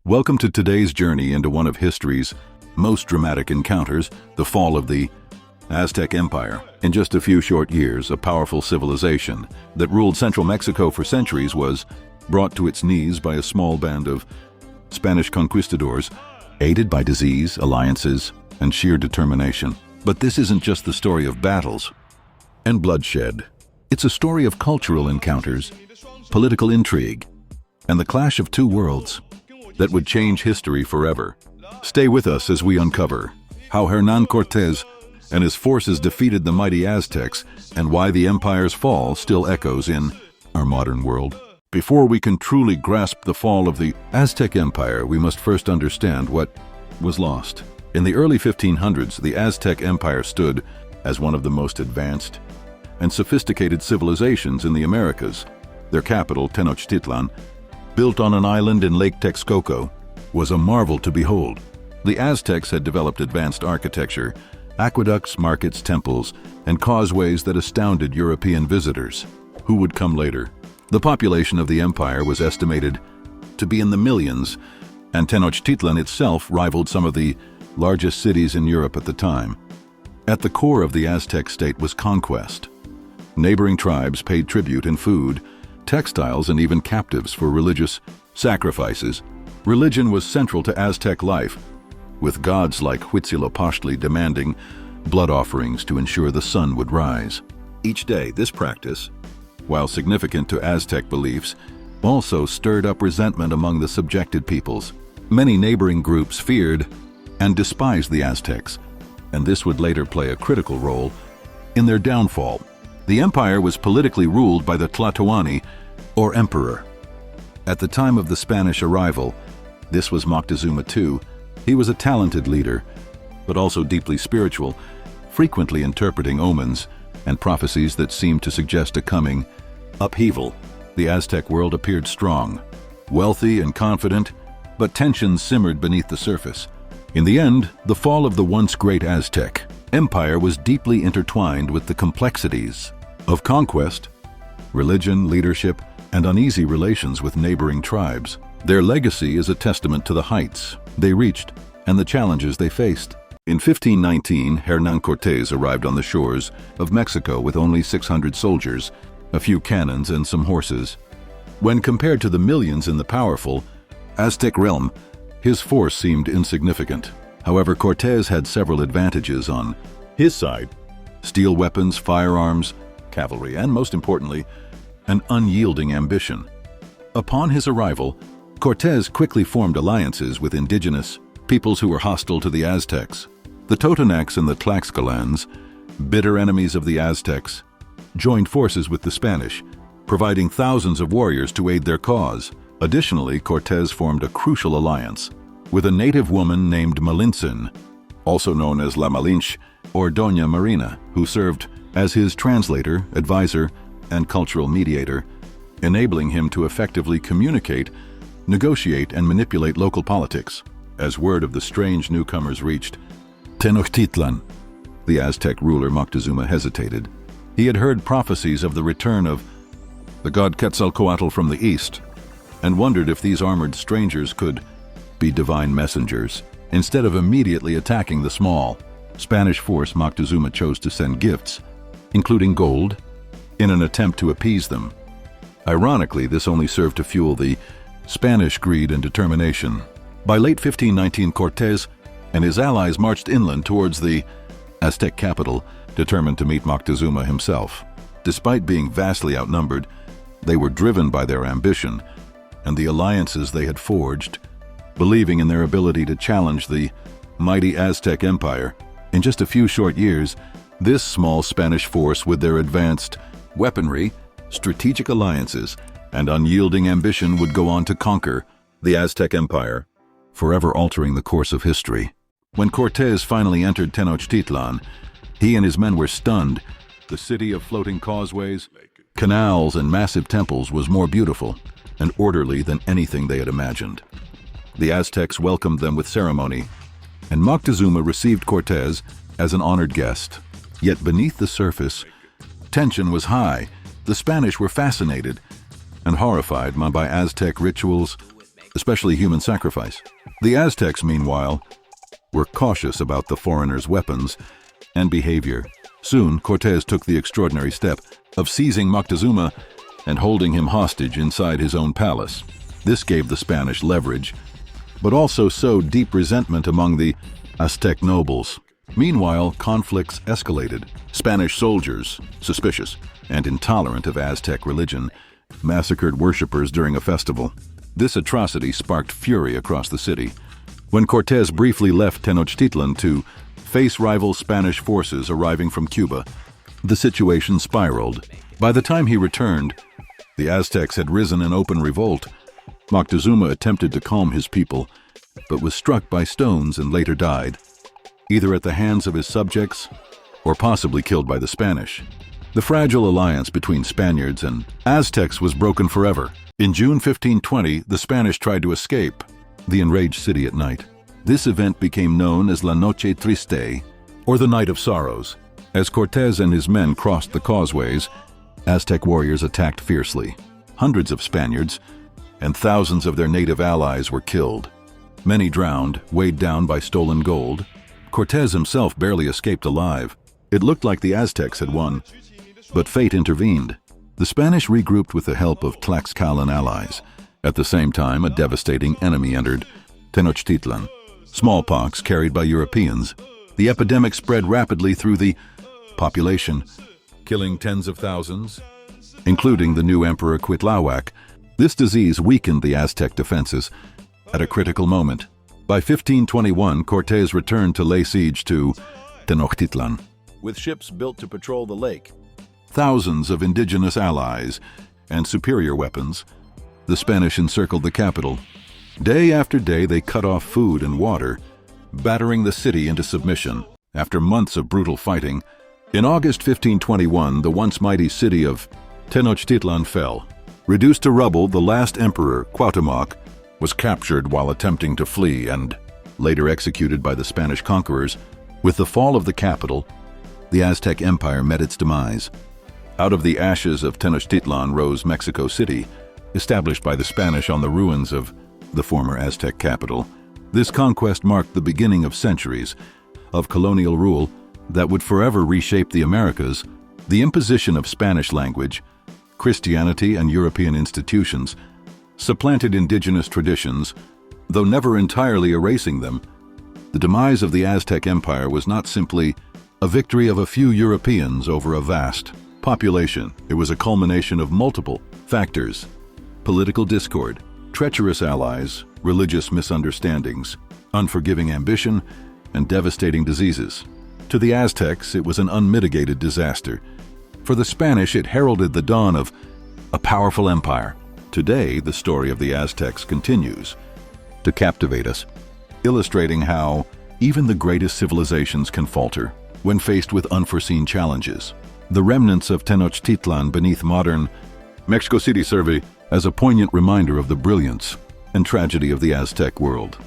Welcome to today's journey into one of history's most dramatic encounters, the fall of the Aztec Empire. In just a few short years, a powerful civilization that ruled central Mexico for centuries was brought to its knees by a small band of Spanish conquistadors, aided by disease, alliances, and sheer determination. But this isn't just the story of battles and bloodshed. It's a story of cultural encounters, political intrigue, and the clash of two worlds that would change history forever. Stay with us as we uncover how Hernán Cortés and his forces defeated the mighty Aztecs and why the empire's fall still echoes in our modern world. Before we can truly grasp the fall of the Aztec Empire, we must first understand what was lost. In the early 1500s, the Aztec Empire stood as one of the most advanced and sophisticated civilizations in the Americas. Their capital, Tenochtitlan, built on an island in Lake Texcoco, was a marvel to behold. The Aztecs had developed advanced architecture, aqueducts, markets, temples, and causeways that astounded European visitors who would come later. The population of the empire was estimated to be in the millions, and Tenochtitlan itself rivaled some of the largest cities in Europe at the time. At the core of the Aztec state was conquest. Neighboring tribes paid tribute in food, textiles, and even captives for religious sacrifices. Religion was central to Aztec life, with gods like Huitzilopochtli demanding blood offerings to ensure the sun would rise. Each day, this practice, while significant to Aztec beliefs, also stirred up resentment among the subjected peoples. Many neighboring groups feared and despised the Aztecs, and this would later play a critical role in their downfall. The empire was politically ruled by the Tlatoani, or emperor. At the time of the Spanish arrival, this was Moctezuma II. He was a talented leader, but also deeply spiritual, frequently interpreting omens and prophecies that seemed to suggest a coming upheaval. The Aztec world appeared strong, wealthy and confident, but tensions simmered beneath the surface. In the end, the fall of the once great Aztec Empire was deeply intertwined with the complexities of conquest, religion, leadership, and uneasy relations with neighboring tribes. Their legacy is a testament to the heights they reached and the challenges they faced. In 1519, Hernán Cortés arrived on the shores of Mexico with only 600 soldiers, a few cannons, and some horses. When compared to the millions in the powerful Aztec realm, his force seemed insignificant. However, Cortés had several advantages on his side: steel weapons, firearms, cavalry, and most importantly, an unyielding ambition. Upon his arrival, Cortés quickly formed alliances with indigenous peoples who were hostile to the Aztecs. The Totonacs and the Tlaxcalans, bitter enemies of the Aztecs, joined forces with the Spanish, providing thousands of warriors to aid their cause. Additionally, Cortés formed a crucial alliance with a native woman named Malintzin, also known as La Malinche or Doña Marina, who served as his translator, advisor, and cultural mediator, enabling him to effectively communicate, negotiate, and manipulate local politics. As word of the strange newcomers reached Tenochtitlan, the Aztec ruler Moctezuma hesitated. He had heard prophecies of the return of the god Quetzalcoatl from the east, and wondered if these armored strangers could be divine messengers. Instead of immediately attacking the small Spanish force, Moctezuma chose to send gifts, including gold, in an attempt to appease them. Ironically, this only served to fuel the Spanish greed and determination. By late 1519, Cortés and his allies marched inland towards the Aztec capital, determined to meet Moctezuma himself. Despite being vastly outnumbered, they were driven by their ambition and the alliances they had forged, believing in their ability to challenge the mighty Aztec Empire. In just a few short years, this small Spanish force, with their advanced weaponry, strategic alliances, and unyielding ambition, would go on to conquer the Aztec Empire, forever altering the course of history. When Cortés finally entered Tenochtitlan, he and his men were stunned. The city of floating causeways, canals, and massive temples was more beautiful and orderly than anything they had imagined. The Aztecs welcomed them with ceremony, and Moctezuma received Cortés as an honored guest. Yet beneath the surface, tension was high. The Spanish were fascinated and horrified by Aztec rituals, especially human sacrifice. The Aztecs, meanwhile, were cautious about the foreigners' weapons and behavior. Soon, Cortés took the extraordinary step of seizing Moctezuma and holding him hostage inside his own palace. This gave the Spanish leverage, but also sowed deep resentment among the Aztec nobles. Meanwhile, conflicts escalated. Spanish soldiers, suspicious and intolerant of Aztec religion, massacred worshippers during a festival. This atrocity sparked fury across the city. When Cortés briefly left Tenochtitlan to face rival Spanish forces arriving from Cuba, the situation spiraled. By the time he returned, the Aztecs had risen in open revolt. Moctezuma attempted to calm his people, but was struck by stones and later died, either at the hands of his subjects or possibly killed by the Spanish. The fragile alliance between Spaniards and Aztecs was broken forever. In June 1520, the Spanish tried to escape the enraged city at night. This event became known as La Noche Triste, or the Night of Sorrows. As Cortés and his men crossed the causeways, Aztec warriors attacked fiercely. Hundreds of Spaniards and thousands of their native allies were killed. Many drowned, weighed down by stolen gold. Cortés himself barely escaped alive. It looked like the Aztecs had won, but fate intervened. The Spanish regrouped with the help of Tlaxcalan allies. At the same time, a devastating enemy entered Tenochtitlan. Smallpox carried by Europeans. The epidemic spread rapidly through the population, killing tens of thousands, including the new Emperor Cuitlahuac. This disease weakened the Aztec defenses at a critical moment. By 1521, Cortés returned to lay siege to Tenochtitlan. With ships built to patrol the lake, thousands of indigenous allies, and superior weapons, the Spanish encircled the capital. Day after day, they cut off food and water, battering the city into submission. After months of brutal fighting, in August 1521, the once mighty city of Tenochtitlan fell. Reduced to rubble, the last emperor, Cuauhtémoc, was captured while attempting to flee and later executed by the Spanish conquerors. With the fall of the capital, the Aztec Empire met its demise. Out of the ashes of Tenochtitlan rose Mexico City, established by the Spanish on the ruins of the former Aztec capital. This conquest marked the beginning of centuries of colonial rule that would forever reshape the Americas. The imposition of Spanish language, Christianity, and European institutions supplanted indigenous traditions, though never entirely erasing them. The demise of the Aztec Empire was not simply a victory of a few Europeans over a vast population. It was a culmination of multiple factors: political discord, treacherous allies, religious misunderstandings, unforgiving ambition, and devastating diseases. To the Aztecs, it was an unmitigated disaster. For the Spanish, it heralded the dawn of a powerful empire. Today, the story of the Aztecs continues to captivate us, illustrating how even the greatest civilizations can falter when faced with unforeseen challenges. The remnants of Tenochtitlan beneath modern Mexico City serve as a poignant reminder of the brilliance and tragedy of the Aztec world.